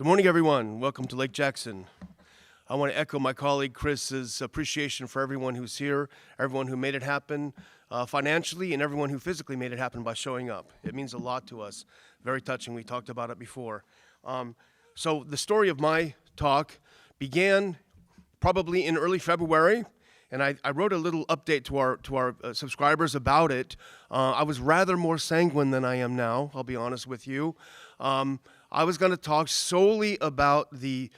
Good morning, everyone. Welcome to Lake Jackson. I want to echo my colleague Chris's appreciation for everyone who's here, everyone who made it happen financially, and everyone who physically made it happen by showing up. It means a lot to us. Very touching. We talked about it before. So the story of my talk began probably in early February, and I wrote a little update to our subscribers about it. I was rather more sanguine than I am now, I'll be honest with you. I was going to talk solely about the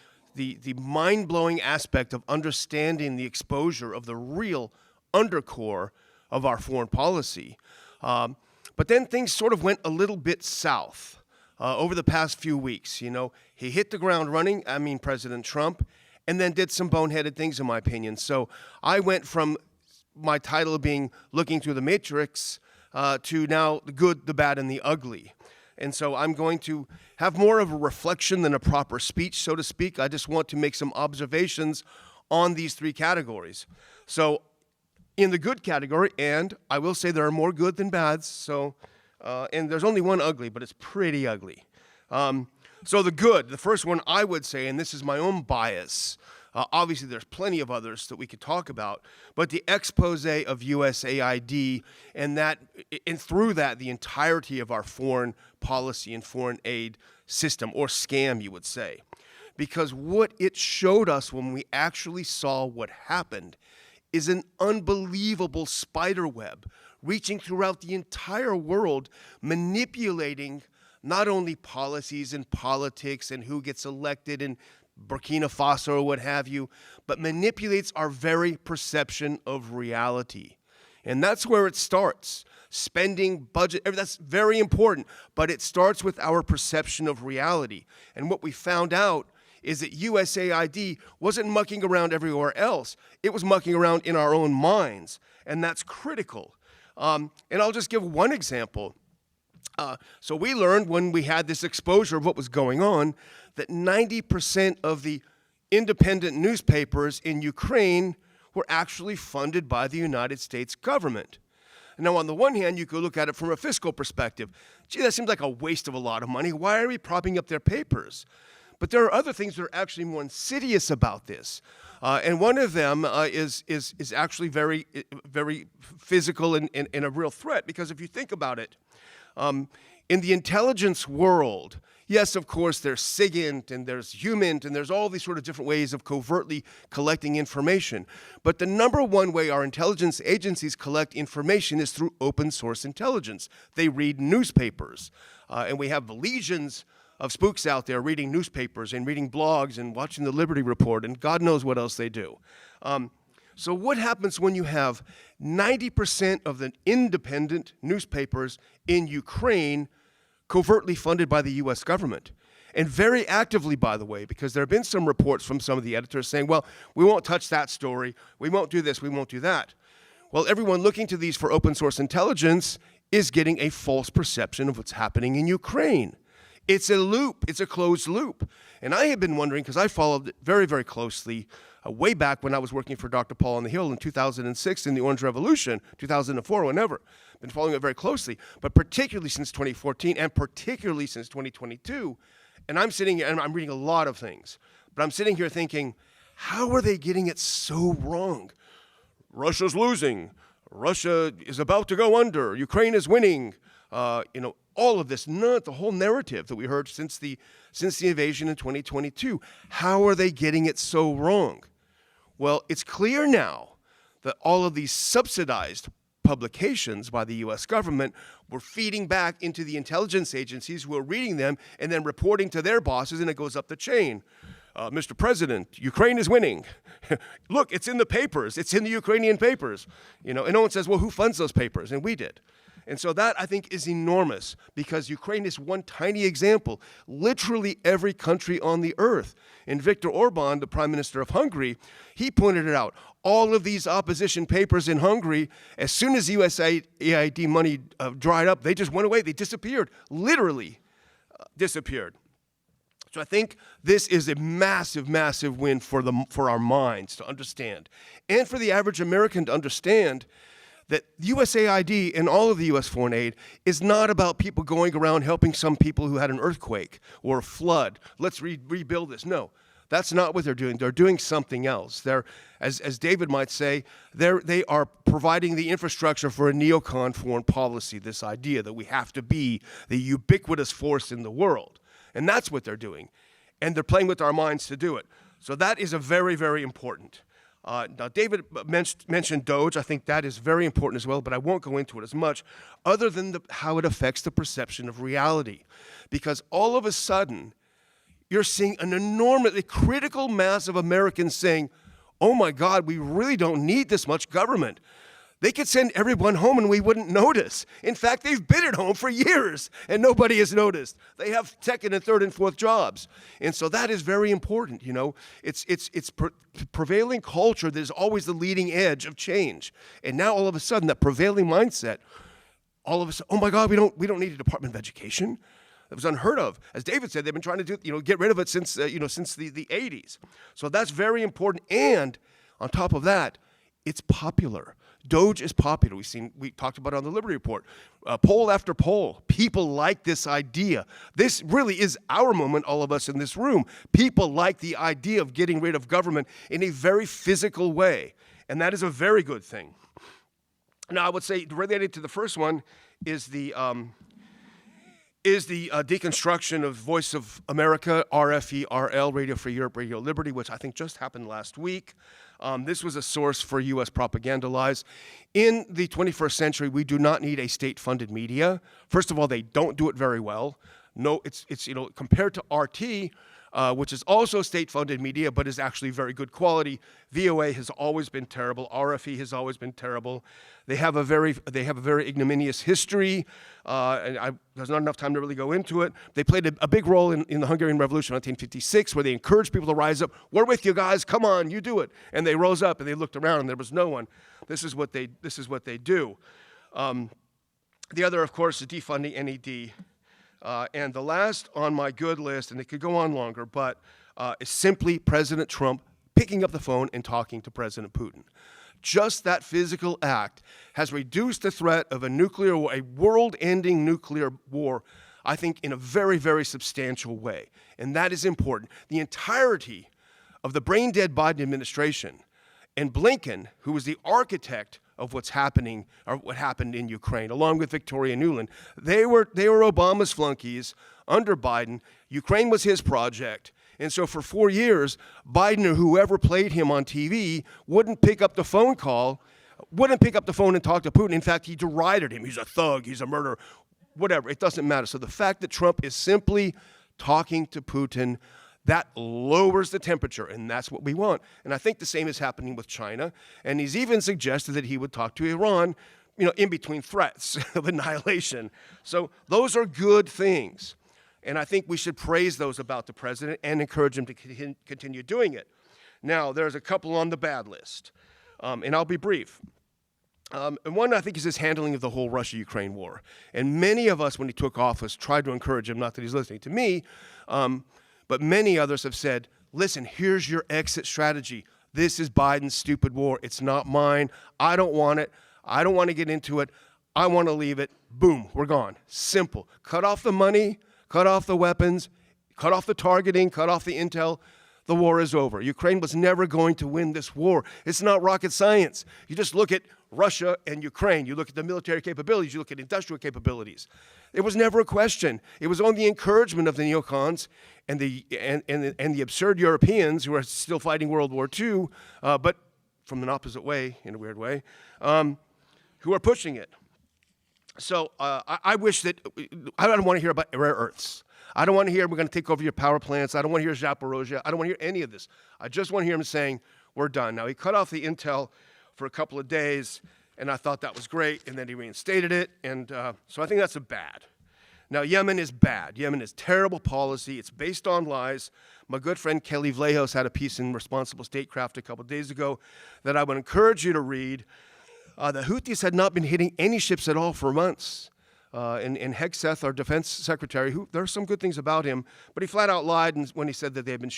mind-blowing aspect of understanding the exposure of the real undercore of our foreign policy. But then things sort of went a little bit south over the past few weeks. You know, he hit the ground running, President Trump, and then did some boneheaded things, in my opinion. So I went from my title being Looking Through the Matrix to now the good, the bad, and the ugly. And so I'm going to have more of a reflection than a proper speech, so to speak. I just want to make some observations on these three categories. So in the good category, and I will say there are more good than bads, so, and there's only one ugly, but it's pretty ugly. So the good, the first one I would say, and this is my own bias, obviously there's plenty of others that we could talk about, but the expose of USAID and through that the entirety of our foreign policy and foreign aid system, or scam you would say. Because what it showed us when we actually saw what happened is an unbelievable spider web reaching throughout the entire world, manipulating not only policies and politics and who gets elected in Burkina Faso or what have you, but manipulates our very perception of reality. And that's where it starts. Spending, budget, that's very important, but it starts with our perception of reality. And what we found out is that USAID wasn't mucking around everywhere else. It was mucking around in our own minds, and that's critical. And I'll just give one example. So we learned when we had this exposure of what was going on that 90% of the independent newspapers in Ukraine were actually funded by the United States government. Now, on the one hand, you could look at it from a fiscal perspective. Gee, that seems like a waste of a lot of money. Why are we propping up their papers? But there are other things that are actually more insidious about this. And one of them is actually very, very physical and a real threat. Because if you think about it, in the intelligence world, yes, of course, there's SIGINT and there's HUMINT and there's all these sort of different ways of covertly collecting information. But the number one way our intelligence agencies collect information is through open source intelligence. They read newspapers. And we have legions of spooks out there reading newspapers and reading blogs and watching the Liberty Report and God knows what else they do. So what happens when you have 90% of the independent newspapers in Ukraine covertly funded by the U.S. government? And very actively, by the way, because there have been some reports from some of the editors saying, well, we won't touch that story, we won't do this, we won't do that. Well, everyone looking to these for open source intelligence is getting a false perception of what's happening in Ukraine. It's a loop, it's a closed loop. And I have been wondering, because I followed it very, very closely, way back when I was working for Dr. Paul on the Hill in 2006 in the Orange Revolution, 2004, whenever. Been following it very closely, but particularly since 2014 and particularly since 2022. And I'm sitting here, and I'm reading a lot of things, but I'm sitting here thinking, how are they getting it so wrong? Russia's losing. Russia is about to go under. Ukraine is winning. All of this, the whole narrative that we heard since the invasion in 2022. How are they getting it so wrong? Well, it's clear now that all of these subsidized publications by the U.S. government were feeding back into the intelligence agencies who are reading them and then reporting to their bosses, and it goes up the chain. Mr. President, Ukraine is winning. Look, it's in the papers. It's in the Ukrainian papers. And no one says, well, who funds those papers? And we did. And so that, I think, is enormous because Ukraine is one tiny example. Literally every country on the earth. And Viktor Orban, the Prime Minister of Hungary, he pointed it out. All of these opposition papers in Hungary, as soon as USAID money dried up, they just went away. They disappeared, literally disappeared. So I think this is a massive, massive win for our minds to understand. And for the average American to understand that USAID and all of the U.S. foreign aid is not about people going around helping some people who had an earthquake or a flood. Let's rebuild this. No, that's not what they're doing. They're doing something else. They're, as David might say, they are providing the infrastructure for a neocon foreign policy, this idea that we have to be the ubiquitous force in the world. And that's what they're doing. And they're playing with our minds to do it. So that is a very, very important. Now, David mentioned Doge. I think that is very important as well, but I won't go into it as much, other than how it affects the perception of reality. Because all of a sudden, you're seeing an enormously critical mass of Americans saying, oh my God, we really don't need this much government. They could send everyone home and we wouldn't notice. In fact, they've been at home for years and nobody has noticed. They have second and third and fourth jobs. And so that is very important, you know. It's prevailing culture that is always the leading edge of change. And now all of a sudden that prevailing mindset, all of a sudden, oh my God, we don't need a Department of Education. That was unheard of. As David said, they've been trying to get rid of it since the 80s. So that's very important. And on top of that, it's popular. Doge is popular. We talked about it on the Liberty Report. Poll after poll, people like this idea. This really is our moment, all of us in this room. People like the idea of getting rid of government in a very physical way, and that is a very good thing. Now, I would say related to the first one is the deconstruction of Voice of America, RFE-RL, Radio Free Europe, Radio Liberty, which I think just happened last week. This was a source for U.S. propaganda lies. In the 21st century, we do not need a state-funded media. First of all, they don't do it very well. No, it's compared to RT, which is also state-funded media, but is actually very good quality. VOA has always been terrible. RFE has always been terrible. They have a very ignominious history, and there's not enough time to really go into it. They played a big role in the Hungarian Revolution of 1956, where they encouraged people to rise up. We're with you guys. Come on, you do it. And they rose up and they looked around and there was no one. This is what they do. The other, of course, is defunding NED. And the last on my good list, and it could go on longer, but is simply President Trump picking up the phone and talking to President Putin. Just that physical act has reduced the threat of a world-ending nuclear war, I think, in a very, very substantial way. And that is important. The entirety of the brain-dead Biden administration and Blinken, who was the architect of what's happening, or what happened in Ukraine, along with Victoria Nuland, they were Obama's flunkies under Biden. Ukraine was his project. And so for 4 years, Biden or whoever played him on TV wouldn't pick up the phone call, wouldn't pick up the phone and talk to Putin. In fact, he derided him. He's a thug. He's a murderer. Whatever. It doesn't matter. So the fact that Trump is simply talking to Putin, that lowers the temperature, and that's what we want. And I think the same is happening with China. And he's even suggested that he would talk to Iran, in between threats of annihilation. So those are good things. And I think we should praise those about the president and encourage him to continue doing it. Now, there's a couple on the bad list, and I'll be brief. And one, I think, is his handling of the whole Russia-Ukraine war. And many of us, when he took office, tried to encourage him, not that he's listening to me, but many others have said, listen, here's your exit strategy. This is Biden's stupid war. It's not mine. I don't want it. I don't want to get into it. I want to leave it. Boom, we're gone. Simple. Cut off the money. Cut off the weapons, cut off the targeting, cut off the intel. The war is over. Ukraine was never going to win this war. It's not rocket science. You just look at Russia and Ukraine. You look at the military capabilities. You look at industrial capabilities. It was never a question. It was on the encouragement of the neocons and the absurd Europeans who are still fighting World War II, but from an opposite way, in a weird way, who are pushing it. So I wish that, I don't want to hear about rare earths. I don't want to hear we're going to take over your power plants. I don't want to hear Zaporozhye. I don't want to hear any of this. I just want to hear him saying, we're done. Now, he cut off the intel for a couple of days, and I thought that was great, and then he reinstated it, and so I think that's a bad. Now, Yemen is bad. Yemen is terrible policy. It's based on lies. My good friend Kelly Vlahos had a piece in Responsible Statecraft a couple of days ago that I would encourage you to read. The Houthis had not been hitting any ships at all for months. And Hegseth, our defense secretary, there's some good things about him, but he flat out lied when he said that they had been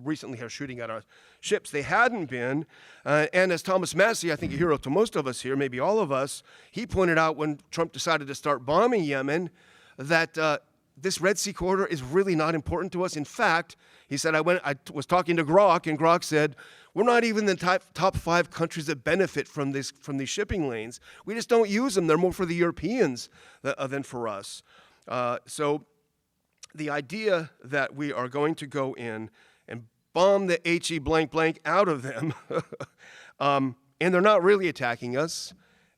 recently are shooting at our ships. They hadn't been. And as Thomas Massey, I think a hero to most of us here, maybe all of us, he pointed out when Trump decided to start bombing Yemen that this Red Sea corridor is really not important to us. In fact, he said, I was talking to Grok, and Grok said, we're not even the top 5 countries that benefit from these shipping lanes. We just don't use them. They're more for the Europeans than for us. So the idea that we are going to go in and bomb the HE blank blank out of them, and they're not really attacking us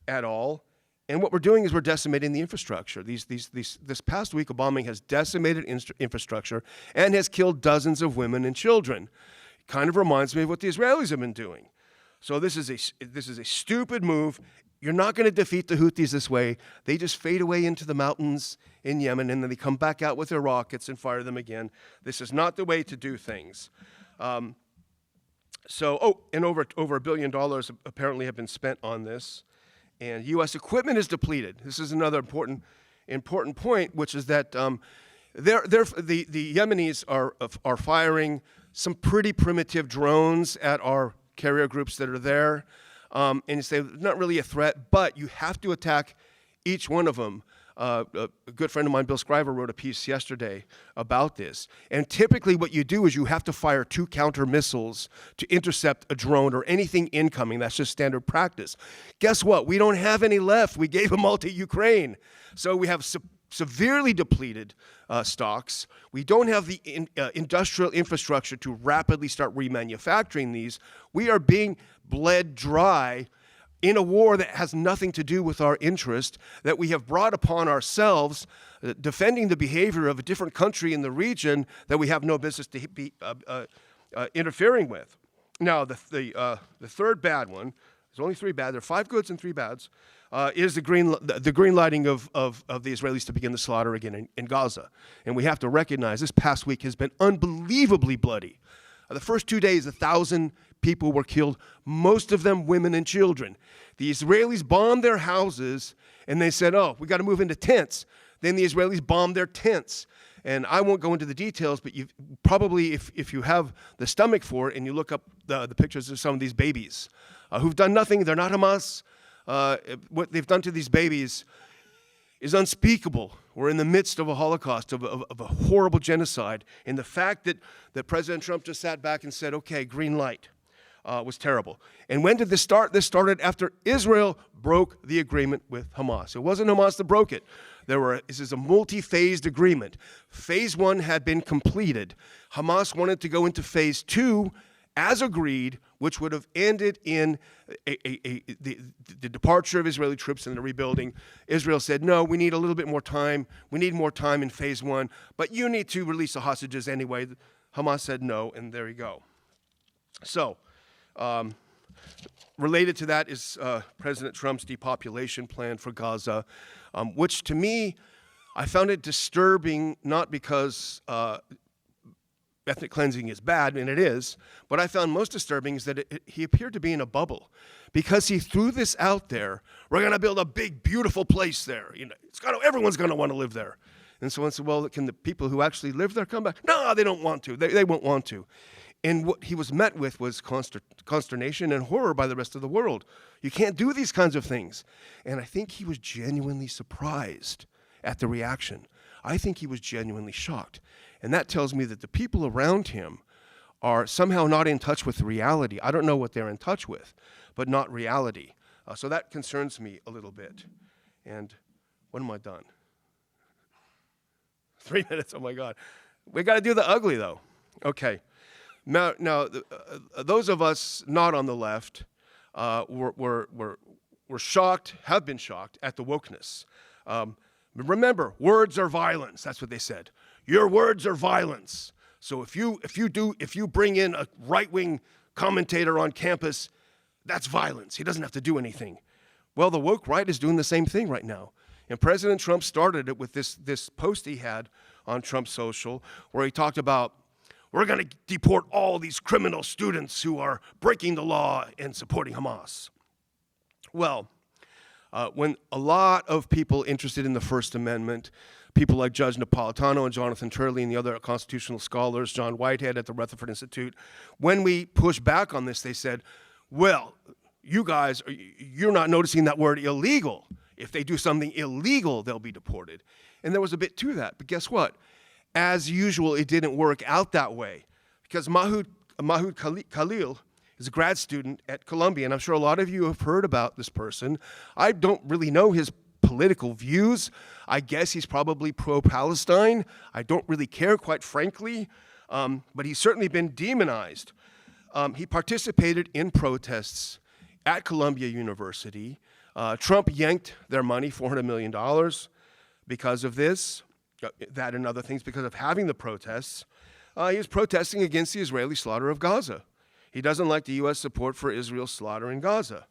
at all. And what we're doing is we're decimating the infrastructure. This past week of bombing has decimated infrastructure and has killed dozens of women and children. It kind of reminds me of what the Israelis have been doing. So this is a stupid move. You're not going to defeat the Houthis this way. They just fade away into the mountains in Yemen, and then they come back out with their rockets and fire them again. This is not the way to do things. And over $1 billion apparently have been spent on this. And U.S. equipment is depleted. This is another important point, which is that the Yemenis are firing some pretty primitive drones at our carrier groups that are there. And you say, not really a threat, but you have to attack each one of them. A good friend of mine, Bill Scriver, wrote a piece yesterday about this. And typically what you do is you have to fire 2 counter missiles to intercept a drone or anything incoming. That's just standard practice. Guess what? We don't have any left. We gave them all to Ukraine. So we have severely depleted stocks. We don't have the industrial infrastructure to rapidly start remanufacturing these. We are being bled dry in a war that has nothing to do with our interest, that we have brought upon ourselves, defending the behavior of a different country in the region that we have no business to be interfering with. Now, the third bad one, there's only 3 bad, there are 5 goods and 3 bads, is the green lighting of the Israelis to begin the slaughter again in Gaza. And we have to recognize this past week has been unbelievably bloody. The first 2 days, 1,000 people were killed, most of them women and children. The Israelis bombed their houses, and they said, oh, we got to move into tents. Then the Israelis bombed their tents. And I won't go into the details, but you probably, if you have the stomach for it, and you look up the pictures of some of these babies who've done nothing, they're not Hamas. What they've done to these babies is unspeakable. We're in the midst of a Holocaust, of a horrible genocide. And the fact that President Trump just sat back and said, okay, green light, was terrible. And when did this start? This started after Israel broke the agreement with Hamas. It wasn't Hamas that broke it. This is a multi-phased agreement. Phase 1 had been completed. Hamas wanted to go into phase 2 as agreed, which would have ended in the departure of Israeli troops and the rebuilding. Israel said, no, we need a little bit more time. We need more time in phase 1, but you need to release the hostages anyway. Hamas said no, and there you go. So, related to that is President Trump's depopulation plan for Gaza, which to me, I found it disturbing, not because ethnic cleansing is bad, and it is, but I found most disturbing is that he appeared to be in a bubble, because he threw this out there. We're going to build a big, beautiful place there. You know, everyone's going to want to live there. And someone said, well, can the people who actually live there come back? No, they don't want to. They won't want to. And what he was met with was consternation and horror by the rest of the world. You can't do these kinds of things. And I think he was genuinely surprised at the reaction. I think he was genuinely shocked. And that tells me that the people around him are somehow not in touch with reality. I don't know what they're in touch with, but not reality. So that concerns me a little bit. And when am I done? 3 minutes, oh my God. We got to do the ugly, though. Okay. Now, those of us not on the left were shocked, have been shocked at the wokeness. Remember, words are violence. That's what they said. Your words are violence. So if you bring in a right-wing commentator on campus, that's violence. He doesn't have to do anything. Well, the woke right is doing the same thing right now. And President Trump started it with this post he had on Trump Social, where he talked about, we're going to deport all these criminal students who are breaking the law and supporting Hamas. Well, when a lot of people interested in the First Amendment people like Judge Napolitano and Jonathan Turley and the other constitutional scholars, John Whitehead at the Rutherford Institute, when we pushed back on this, they said, well, you guys, you're not noticing that word illegal. If they do something illegal, they'll be deported. And there was a bit to that. But guess what? As usual, it didn't work out that way. Because Mahoud Khalil is a grad student at Columbia, and I'm sure a lot of you have heard about this person. I don't really know his political views. I guess he's probably pro-Palestine. I don't really care, quite frankly, but he's certainly been demonized. He participated in protests at Columbia University. Trump yanked their money, $400 million, because of this, that and other things, because of having the protests. He was protesting against the Israeli slaughter of Gaza. He doesn't like the U.S. support for Israel's slaughter in Gaza.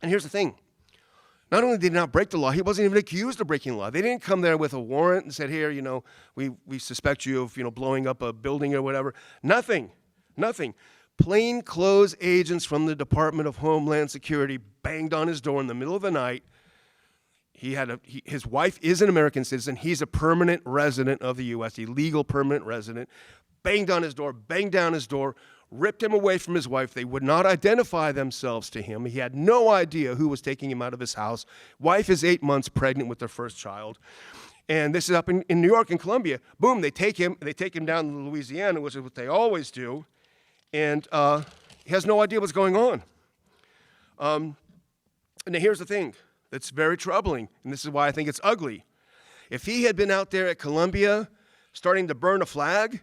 And here's the thing. Not only did he not break the law, he wasn't even accused of breaking the law. They didn't come there with a warrant and said, here, we suspect you of, blowing up a building or whatever. Nothing. Plainclothes agents from the Department of Homeland Security banged on his door in the middle of the night. His wife is an American citizen. He's a permanent resident of the U.S., a legal permanent resident. Banged on his door, banged down his door, ripped him away from his wife. They would not identify themselves to him. He had no idea who was taking him out of his house. Wife is 8 months pregnant with their first child. And this is up in New York and Columbia. Boom, they take him down to Louisiana, which is what they always do. And he has no idea what's going on. And here's the thing that's very troubling, and this is why I think it's ugly. If he had been out there at Columbia starting to burn a flag,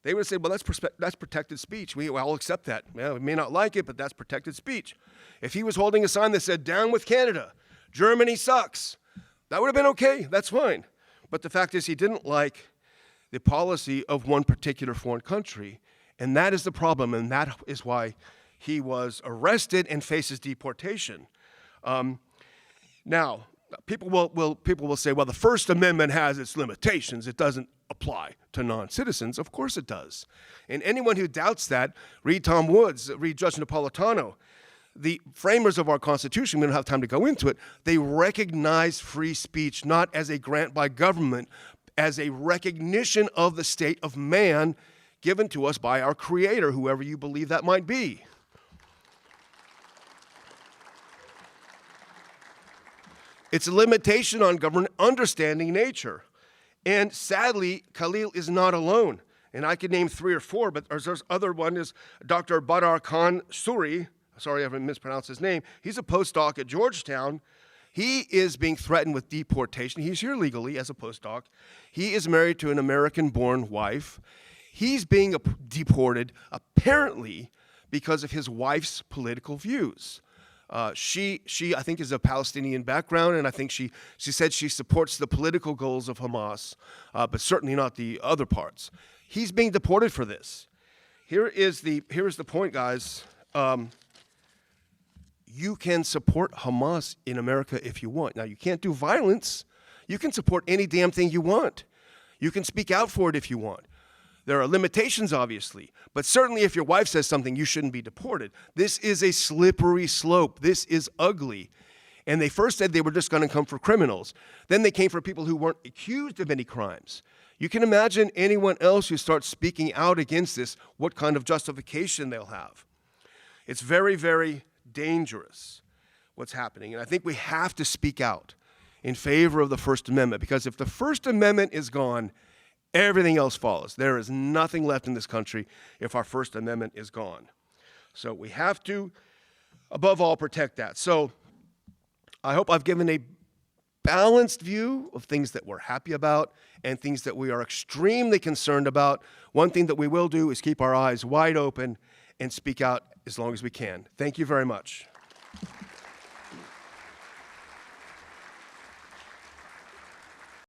they would say, well, that's protected speech. I'll accept that. Yeah, we may not like it, but that's protected speech. If he was holding a sign that said, down with Canada, Germany sucks, that would have been okay. That's fine. But the fact is he didn't like the policy of one particular foreign country, and that is the problem, and that is why he was arrested and faces deportation. Now, people will say, well, the First Amendment has its limitations. It doesn't apply to non-citizens. Of course it does. And anyone who doubts that, read Tom Woods, read Judge Napolitano. The framers of our Constitution, we don't have time to go into it, they recognize free speech not as a grant by government, as a recognition of the state of man given to us by our Creator, whoever you believe that might be. It's a limitation on government understanding nature. And sadly, Khalil is not alone. And I could name 3 or 4, but there's other one is Dr. Badar Khan Suri. Sorry if I mispronounced his name. He's a postdoc at Georgetown. He is being threatened with deportation. He's here legally as a postdoc. He is married to an American-born wife. He's being deported apparently because of his wife's political views. She I think, is of Palestinian background, and I think she said she supports the political goals of Hamas, but certainly not the other parts. He's being deported for this. Here is the point, guys. You can support Hamas in America if you want. Now, you can't do violence. You can support any damn thing you want. You can speak out for it if you want. There are limitations, obviously, but certainly if your wife says something, you shouldn't be deported. This is a slippery slope. This is ugly. And they first said they were just going to come for criminals. Then they came for people who weren't accused of any crimes. You can imagine anyone else who starts speaking out against this, what kind of justification they'll have. It's very, very dangerous what's happening. And I think we have to speak out in favor of the First Amendment, because if the First Amendment is gone, everything else follows. There is nothing left in this country if our First Amendment is gone. So we have to, above all, protect that. So I hope I've given a balanced view of things that we're happy about and things that we are extremely concerned about. One thing that we will do is keep our eyes wide open and speak out as long as we can. Thank you very much.